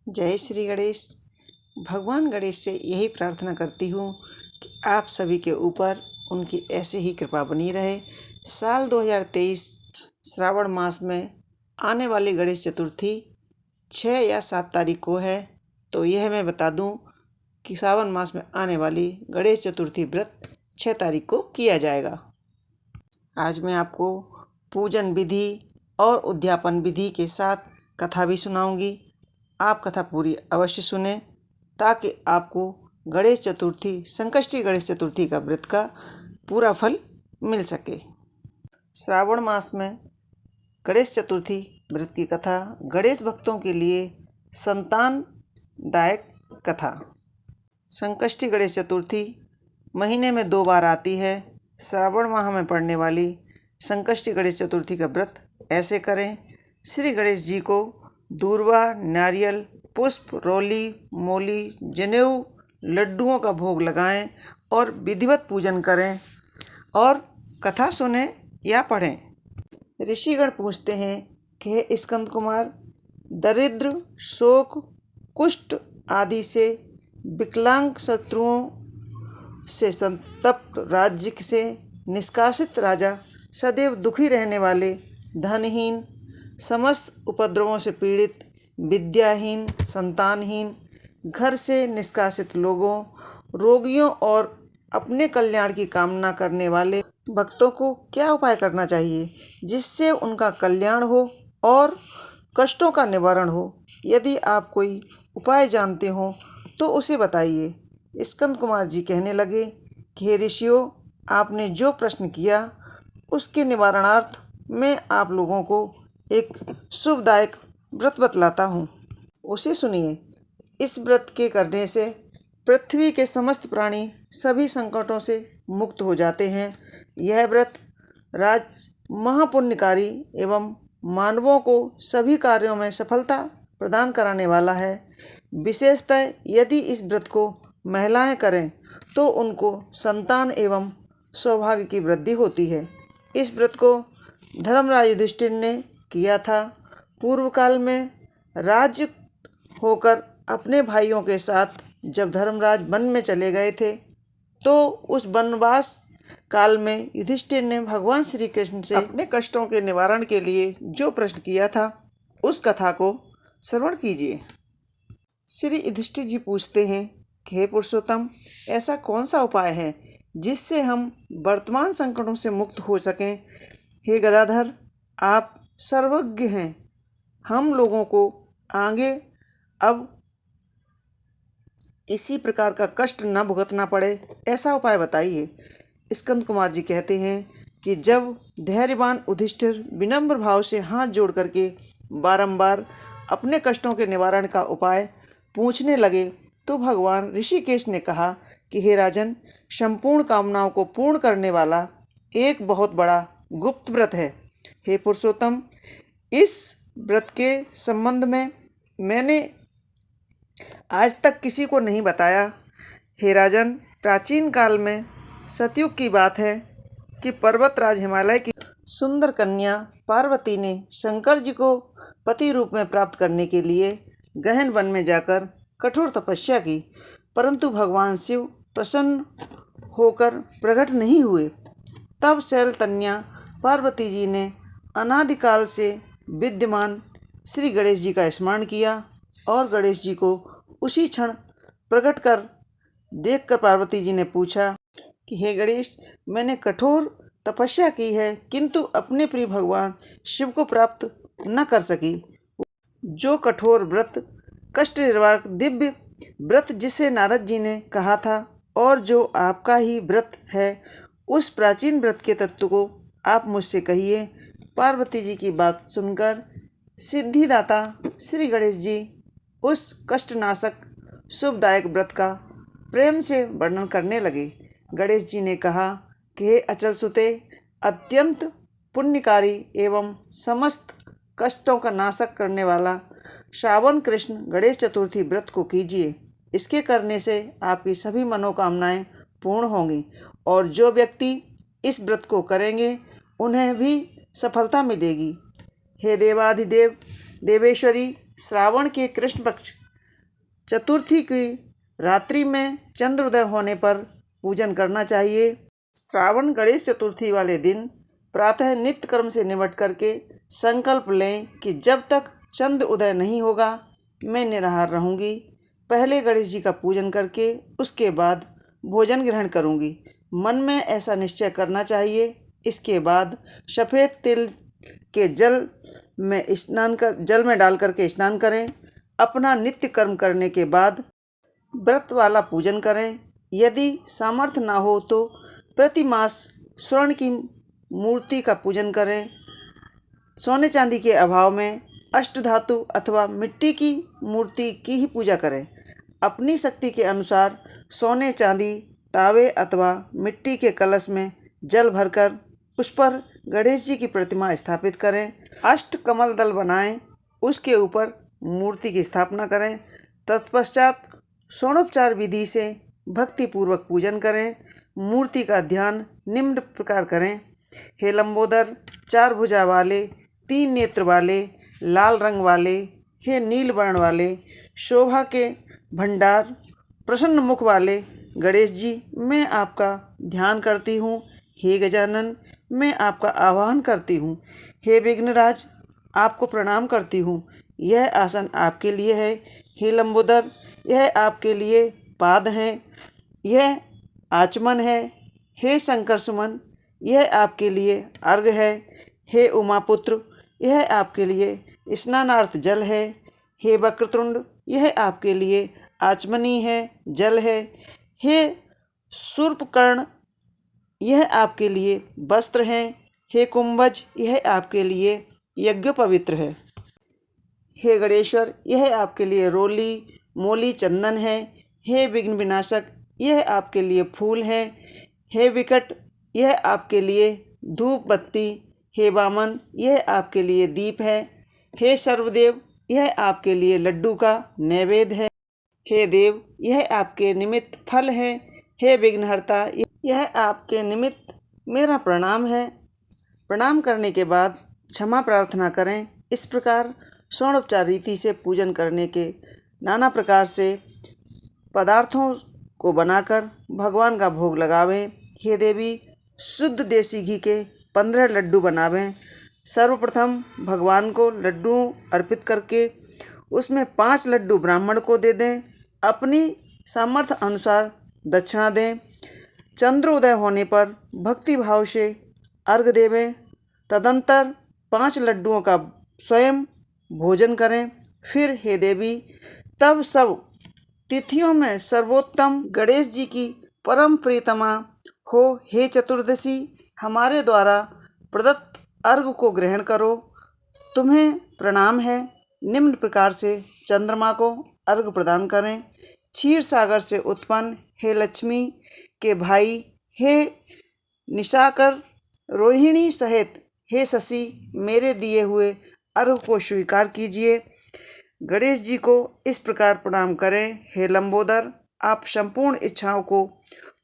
जय श्री गणेश। भगवान गणेश से यही प्रार्थना करती हूँ कि आप सभी के ऊपर उनकी ऐसे ही कृपा बनी रहे। साल 2023 श्रावण मास में आने वाली गणेश चतुर्थी 6 या 7 तारीख को है। तो यह मैं बता दूं कि सावन मास में आने वाली गणेश चतुर्थी व्रत 6 तारीख को किया जाएगा। आज मैं आपको पूजन विधि और उद्यापन विधि के साथ कथा भी सुनाऊंगी। आप कथा पूरी अवश्य सुने ताकि आपको गणेश चतुर्थी संकष्टी गणेश चतुर्थी का व्रत का पूरा फल मिल सके। श्रावण मास में गणेश चतुर्थी व्रत की कथा गणेश भक्तों के लिए संतानदायक कथा। संकष्टी गणेश चतुर्थी महीने में 2 बार आती है। श्रावण माह में पड़ने वाली संकष्टी गणेश चतुर्थी का व्रत ऐसे करें। श्री गणेश जी को दूर्वा, नारियल, पुष्प, रोली, मोली, जनेऊ, लड्डुओं का भोग लगाएं और विधिवत पूजन करें और कथा सुने या पढ़ें। ऋषिगण पूछते हैं कि हे स्कंद कुमार, दरिद्र, शोक, कुष्ठ आदि से विकलांग शत्रुओं से संतप्त राज्य से निष्कासित राजा, सदैव दुखी रहने वाले, धनहीन, समस्त उपद्रवों से पीड़ित, विद्याहीन, संतानहीन, घर से निष्कासित लोगों, रोगियों और अपने कल्याण की कामना करने वाले भक्तों को क्या उपाय करना चाहिए जिससे उनका कल्याण हो और कष्टों का निवारण हो? यदि आप कोई उपाय जानते हो तो उसे बताइए। स्कंद कुमार जी कहने लगे कि हे ऋषियों, आपने जो प्रश्न किया उसके निवारणार्थ मैं आप लोगों को एक शुभदायक व्रत बतलाता हूँ, उसे सुनिए। इस व्रत के करने से पृथ्वी के समस्त प्राणी सभी संकटों से मुक्त हो जाते हैं। यह व्रत महापुण्यकारी एवं मानवों को सभी कार्यों में सफलता प्रदान कराने वाला है। विशेषतः यदि इस व्रत को महिलाएं करें तो उनको संतान एवं सौभाग्य की वृद्धि होती है। इस व्रत को धर्मराज युधिष्ठिर ने किया था। पूर्व काल में राज्य होकर अपने भाइयों के साथ जब धर्मराज वन में चले गए थे तो उस वनवास काल में युधिष्ठिर ने भगवान श्री कृष्ण से अपने कष्टों के निवारण के लिए जो प्रश्न किया था उस कथा को श्रवण कीजिए। श्री युधिष्ठिर जी पूछते हैं कि हे पुरुषोत्तम, ऐसा कौन सा उपाय है जिससे हम वर्तमान संकटों से मुक्त हो सकें? हे गदाधर, आप सर्वज्ञ हैं। हम लोगों को आगे अब इसी प्रकार का कष्ट न भुगतना पड़े, ऐसा उपाय बताइए। स्कंद कुमार जी कहते हैं कि जब धैर्यवान युधिष्ठिर विनम्र भाव से हाथ जोड़ करके बारंबार अपने कष्टों के निवारण का उपाय पूछने लगे तो भगवान ऋषिकेश ने कहा कि हे राजन, संपूर्ण कामनाओं को पूर्ण करने वाला एक बहुत बड़ा गुप्त व्रत है। हे पुरुषोत्तम, इस व्रत के संबंध में मैंने आज तक किसी को नहीं बताया। हे राजन, प्राचीन काल में सतयुग की बात है कि पर्वतराज हिमालय की सुंदर कन्या पार्वती ने शंकर जी को पति रूप में प्राप्त करने के लिए गहन वन में जाकर कठोर तपस्या की, परंतु भगवान शिव प्रसन्न होकर प्रकट नहीं हुए। तब शैलतन्या पार्वती जी ने अनादिकाल से विद्यमान श्री गणेश जी का स्मरण किया और गणेश जी को उसी क्षण प्रकट कर देखकर पार्वती जी ने पूछा कि हे गणेश, मैंने कठोर तपस्या की है किंतु अपने प्रिय भगवान शिव को प्राप्त न कर सकी। जो कठोर व्रत, कष्ट निवारक दिव्य व्रत जिसे नारद जी ने कहा था और जो आपका ही व्रत है, उस प्राचीन व्रत के तत्व को आप मुझसे कहिए। पार्वती जी की बात सुनकर सिद्धिदाता श्री गणेश जी उस कष्टनाशक शुभदायक व्रत का प्रेम से वर्णन करने लगे। गणेश जी ने कहा कि हे अचल सुते, अत्यंत पुण्यकारी एवं समस्त कष्टों का नाशक करने वाला श्रावण कृष्ण गणेश चतुर्थी व्रत को कीजिए। इसके करने से आपकी सभी मनोकामनाएं पूर्ण होंगी और जो व्यक्ति इस व्रत को करेंगे उन्हें भी सफलता मिलेगी। हे देवाधिदेव देवेश्वरी, श्रावण के कृष्ण पक्ष चतुर्थी की रात्रि में चंद्रोदय होने पर पूजन करना चाहिए। श्रावण गणेश चतुर्थी वाले दिन प्रातः नित्य कर्म से निपट करके संकल्प लें कि जब तक चंद्र उदय नहीं होगा मैं निराहार रहूँगी। पहले गणेश जी का पूजन करके उसके बाद भोजन ग्रहण करूँगी। मन में ऐसा निश्चय करना चाहिए। इसके बाद सफ़ेद तिल के जल में डाल करके स्नान करें। अपना नित्य कर्म करने के बाद व्रत वाला पूजन करें। यदि सामर्थ्य ना हो तो प्रति मास स्वर्ण की मूर्ति का पूजन करें। सोने चांदी के अभाव में अष्टधातु अथवा मिट्टी की मूर्ति की ही पूजा करें। अपनी शक्ति के अनुसार सोने चांदी तावे अथवा मिट्टी के कलश में जल भरकर उस पर गणेश जी की प्रतिमा स्थापित करें। अष्ट कमल दल बनाएं, उसके ऊपर मूर्ति की स्थापना करें। तत्पश्चात षोडोपचार विधि से भक्तिपूर्वक पूजन करें। मूर्ति का ध्यान निम्न प्रकार करें। हे लंबोदर, 4 भुजा वाले, 3 नेत्र वाले, लाल रंग वाले, हे नील वर्ण वाले, शोभा के भंडार, प्रसन्न मुख वाले गणेश जी, मैं आपका ध्यान करती हूँ। हे गजानन, मैं आपका आवाहन करती हूँ। हे विघ्नराज, आपको प्रणाम करती हूँ। यह आसन आपके लिए है। हे लंबोदर, यह आपके लिए पाद हैं, यह आचमन है। हे शंकर सुमन, यह आपके लिए अर्घ्य है। हे उमापुत्र, यह आपके लिए स्नानार्थ जल है। हे वक्रतुंड, यह आपके लिए आचमनी है, जल है। हे शूर्पकर्ण, यह आपके लिए वस्त्र हैं। हे कुंभज, यह आपके लिए यज्ञोपवित्र है। हे गणेश्वर, यह आपके लिए रोली मोली चंदन है। हे विघ्न विनाशक, यह आपके लिए फूल हैं। हे विकट, यह आपके लिए धूप बत्ती। हे वामन, यह आपके लिए दीप है। हे सर्वदेव, यह आपके लिए लड्डू का नैवेद्य है। हे देव, यह आपके निमित्त फल है। हे विघ्नहर्ता, यह आपके निमित्त मेरा प्रणाम है। प्रणाम करने के बाद क्षमा प्रार्थना करें। इस प्रकार षोडोपचार रीति से पूजन करने के नाना प्रकार से पदार्थों को बनाकर भगवान का भोग लगावें। हे देवी, शुद्ध देसी घी के 15 लड्डू बनावें। सर्वप्रथम भगवान को लड्डू अर्पित करके उसमें 5 लड्डू ब्राह्मण को दे दें। अपनी सामर्थ्य अनुसार दक्षिणा दें। चंद्रोदय होने पर भक्ति भाव से अर्घ्य देवें। तदंतर 5 लड्डुओं का स्वयं भोजन करें। फिर हे देवी, तब सब तिथियों में सर्वोत्तम गणेश जी की परम प्रियतमा हो हे चतुर्दशी, हमारे द्वारा प्रदत्त अर्घ्य को ग्रहण करो। तुम्हें प्रणाम है। निम्न प्रकार से चंद्रमा को अर्घ्य प्रदान करें। क्षीर सागर से उत्पन्न हे लक्ष्मी के भाई, हे निशाकर, रोहिणी सहित हे शशि, मेरे दिए हुए अर्घ्य को स्वीकार कीजिए। गणेश जी को इस प्रकार प्रणाम करें। हे लंबोदर, आप संपूर्ण इच्छाओं को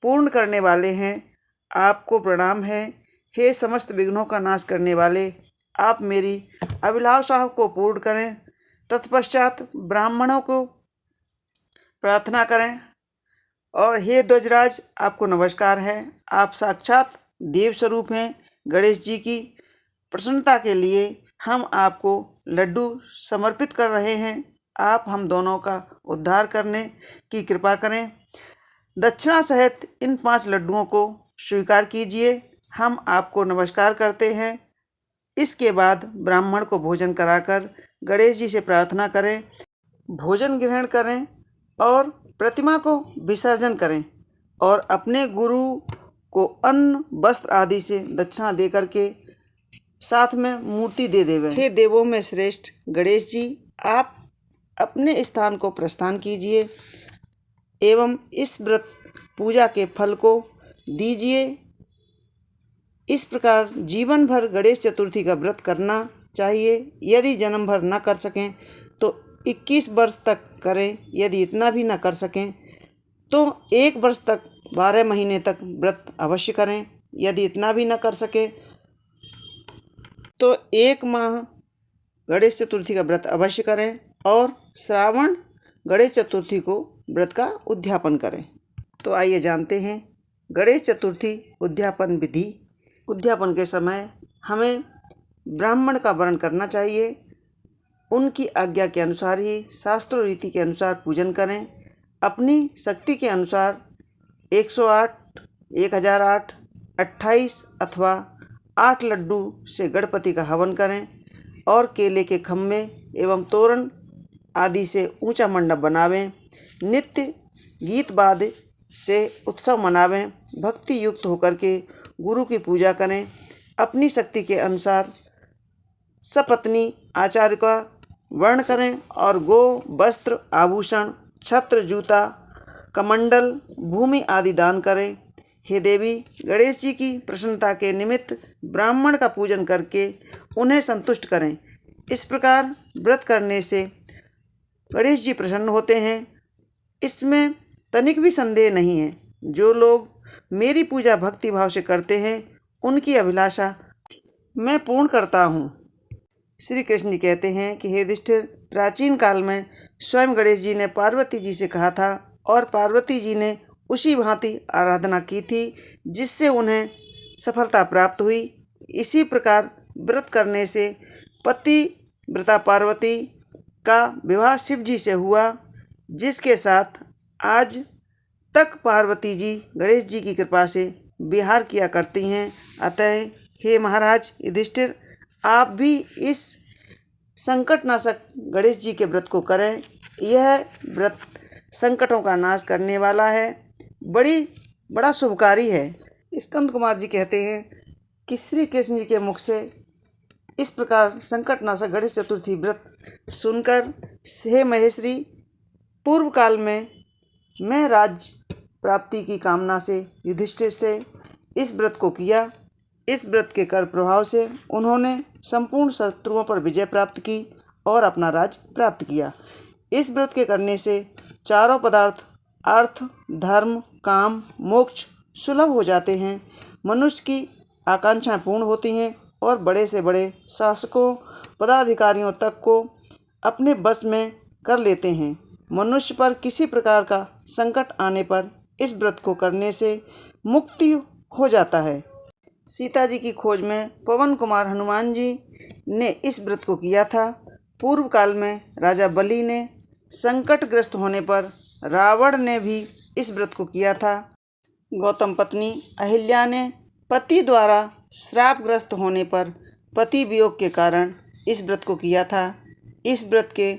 पूर्ण करने वाले हैं, आपको प्रणाम है। हे समस्त विघ्नों का नाश करने वाले, आप मेरी अभिलाषाओं को पूर्ण करें। तत्पश्चात ब्राह्मणों को प्रार्थना करें। और हे ध्वजराज, आपको नमस्कार है। आप साक्षात देव स्वरूप हैं। गणेश जी की प्रसन्नता के लिए हम आपको लड्डू समर्पित कर रहे हैं। आप हम दोनों का उद्धार करने की कृपा करें। दक्षिणा सहित इन 5 लड्डुओं को स्वीकार कीजिए। हम आपको नमस्कार करते हैं। इसके बाद ब्राह्मण को भोजन कराकर गणेश जी से प्रार्थना करें, भोजन ग्रहण करें और प्रतिमा को विसर्जन करें और अपने गुरु को अन्न वस्त्र आदि से दक्षिणा दे करके साथ में मूर्ति दे देवें। हे देवों में श्रेष्ठ गणेश जी, आप अपने स्थान को प्रस्थान कीजिए एवं इस व्रत पूजा के फल को दीजिए। इस प्रकार जीवन भर गणेश चतुर्थी का व्रत करना चाहिए। यदि जन्म भर न कर सकें तो 21 वर्ष तक करें। यदि इतना भी न कर सकें तो 1 वर्ष तक 12 महीने तक व्रत अवश्य करें। यदि इतना भी न कर सकें तो 1 माह गणेश चतुर्थी का व्रत अवश्य करें। और श्रावण गणेश चतुर्थी को व्रत का उद्यापन करें। तो आइए जानते हैं गणेश चतुर्थी उद्यापन विधि। उद्यापन के समय हमें ब्राह्मण का वर्ण करना चाहिए। उनकी आज्ञा के अनुसार ही शास्त्रों रीति के अनुसार पूजन करें। अपनी शक्ति के अनुसार 108, 1008, 28 अथवा 8 लड्डू से गणपति का हवन करें और केले के खम्भे एवं तोरण आदि से ऊंचा मंडप बनावें। नित्य गीत वाद्य से उत्सव मनावें। भक्ति युक्त होकर के गुरु की पूजा करें। अपनी शक्ति के अनुसार सपत्नी आचार्य का वर्ण करें और गो, वस्त्र, आभूषण, छत्र, जूता, कमंडल, भूमि आदि दान करें। हे देवी, गणेश जी की प्रसन्नता के निमित्त ब्राह्मण का पूजन करके उन्हें संतुष्ट करें। इस प्रकार व्रत करने से गणेश जी प्रसन्न होते हैं, इसमें तनिक भी संदेह नहीं है। जो लोग मेरी पूजा भक्ति भाव से करते हैं उनकी अभिलाषा मैं पूर्ण करता हूँ। श्री कृष्ण जी कहते हैं कि हे युधिष्ठिर, प्राचीन काल में स्वयं गणेश जी ने पार्वती जी से कहा था और पार्वती जी ने उसी भांति आराधना की थी जिससे उन्हें सफलता प्राप्त हुई। इसी प्रकार व्रत करने से पतिव्रता पार्वती का विवाह शिव जी से हुआ, जिसके साथ आज तक पार्वती जी गणेश जी की कृपा से विहार किया करती हैं। अतः हे महाराज युधिष्ठिर, आप भी इस संकटनाशक गणेश जी के व्रत को करें। यह व्रत संकटों का नाश करने वाला है, बड़ा शुभकारी है। स्कंद कुमार जी कहते हैं कि श्री कृष्ण जी के मुख से इस प्रकार संकटनाशक गणेश चतुर्थी व्रत सुनकर, हे महेश्वरी, पूर्व काल में मैं राज्य प्राप्ति की कामना से युधिष्ठिर से इस व्रत को किया। इस व्रत के कर प्रभाव से उन्होंने संपूर्ण शत्रुओं पर विजय प्राप्त की और अपना राज्य प्राप्त किया। इस व्रत के करने से चारों पदार्थ अर्थ, धर्म, काम, मोक्ष सुलभ हो जाते हैं। मनुष्य की आकांक्षाएं पूर्ण होती हैं और बड़े से बड़े शासकों, पदाधिकारियों तक को अपने बस में कर लेते हैं। मनुष्य पर किसी प्रकार का संकट आने पर इस व्रत को करने से मुक्ति हो जाता है। सीता जी की खोज में पवन कुमार हनुमान जी ने इस व्रत को किया था। पूर्व काल में राजा बलि ने संकटग्रस्त होने पर रावण ने भी इस व्रत को किया था। गौतम पत्नी अहिल्या ने पति द्वारा श्रापग्रस्त होने पर पति वियोग के कारण इस व्रत को किया था। इस व्रत के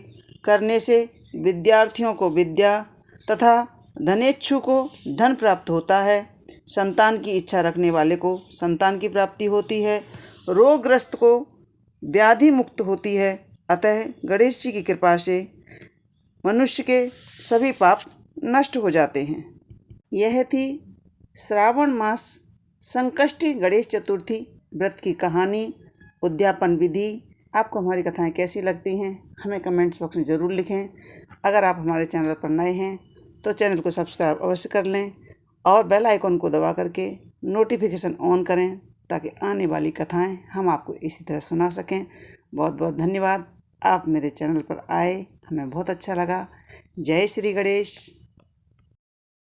करने से विद्यार्थियों को विद्या तथा धनेच्छु को धन प्राप्त होता है। संतान की इच्छा रखने वाले को संतान की प्राप्ति होती है। रोगग्रस्त को व्याधि मुक्त होती है। अतः गणेश जी की कृपा से मनुष्य के सभी पाप नष्ट हो जाते हैं। यह थी श्रावण मास संकष्टी गणेश चतुर्थी व्रत की कहानी, उद्यापन विधि। आपको हमारी कथाएं कैसी लगती हैं हमें कमेंट्स बॉक्स में ज़रूर लिखें। अगर आप हमारे चैनल पर नए हैं तो चैनल को सब्सक्राइब अवश्य कर लें और बेल आइकन को दबा करके नोटिफिकेशन ऑन करें ताकि आने वाली कथाएं हम आपको इसी तरह सुना सकें। बहुत बहुत धन्यवाद। आप मेरे चैनल पर आए, हमें बहुत अच्छा लगा। जय श्री गणेश।